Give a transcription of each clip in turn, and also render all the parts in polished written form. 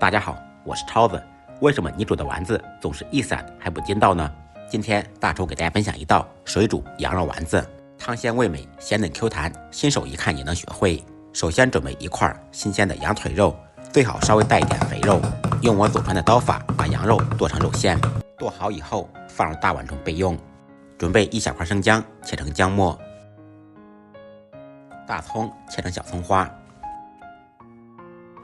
大家好，我是超子。为什么你煮的丸子总是一散还不筋道呢？今天大厨给大家分享一道水煮羊肉丸子，汤鲜味美，鲜嫩 Q 弹，新手一看也能学会。首先准备一块新鲜的羊腿肉，最好稍微带一点肥肉。用我祖传的刀法把羊肉剁成肉馅，剁好以后放入大碗中备用。准备一小块生姜，切成姜末；大葱切成小葱花。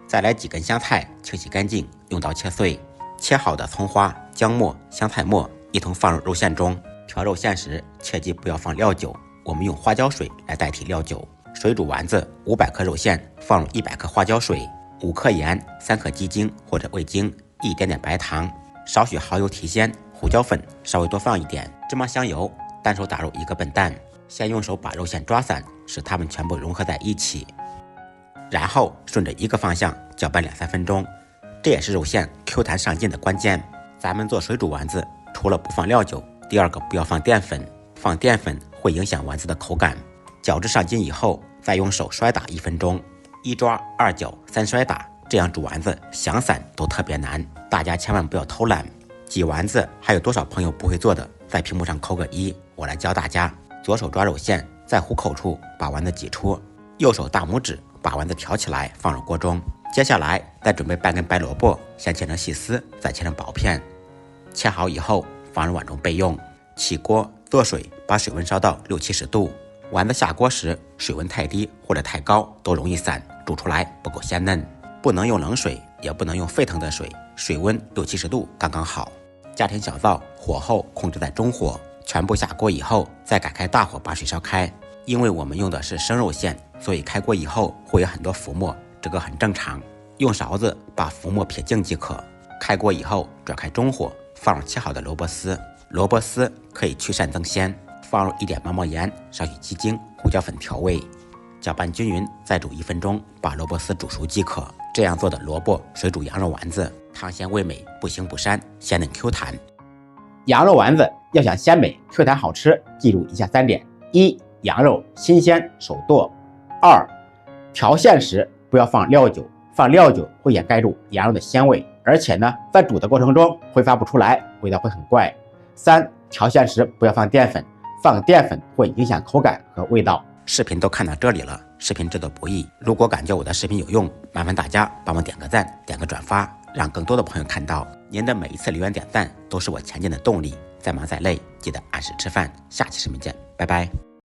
再来几根香菜，清洗干净，用刀切碎。切好的葱花、姜末、香菜末一同放入肉馅中。调肉馅时切记不要放料酒，我们用花椒水来代替料酒。水煮丸子500克肉馅放入100克花椒水，5克盐，3克鸡精或者味精，一点点白糖，少许蚝油提鲜，胡椒粉稍微多放一点，芝麻香油，单手打入1个笨蛋。先用手把肉馅抓散，使它们全部融合在一起。然后顺着一个方向搅拌2-3分钟，这也是肉馅 Q 弹上劲的关键。咱们做水煮丸子，除了不放料酒，第二个不要放淀粉，放淀粉会影响丸子的口感。搅至上劲以后，再用手摔打1分钟，1抓2搅3摔打，这样煮丸子想散都特别难。大家千万不要偷懒。挤丸子还有多少朋友不会做的，在屏幕上扣个1，我来教大家。左手抓肉馅，在虎口处把丸子挤出，右手大拇指把丸子挑起来放入锅中。接下来再准备半根白萝卜，先切成细丝，再切成薄片。切好以后放入碗中备用。起锅做水，把水温烧到60-70度。丸子下锅时，水温太低或者太高都容易散，煮出来不够鲜嫩。不能用冷水，也不能用沸腾的水，水温60-70度刚刚好。家庭小灶，火候控制在中火。全部下锅以后，再改开大火把水烧开。因为我们用的是生肉馅，所以开锅以后会有很多浮沫，这个很正常。用勺子把浮沫撇净即可。开锅以后转开中火，放入切好的萝卜丝，萝卜丝可以去膻增鲜。放入一点毛毛盐，少许鸡精、胡椒粉调味，搅拌均匀，再煮1分钟，把萝卜丝煮熟即可。这样做的萝卜水煮羊肉丸子，汤鲜味美，不腥不膻，鲜嫩 Q 弹。羊肉丸子要想鲜美 Q 弹好吃，记住以下3点：1、羊肉新鲜手剁；2、调馅时不要放料酒，放料酒会掩盖住羊肉的鲜味，而且呢，在煮的过程中挥发不出来，味道会很怪。3、调馅时不要放淀粉，放淀粉会影响口感和味道。视频都看到这里了，视频制作不易，如果感觉我的视频有用，麻烦大家帮我点个赞，点个转发，让更多的朋友看到。您的每一次留言点赞都是我前进的动力。再忙再累，记得按时吃饭。下期视频见，拜拜。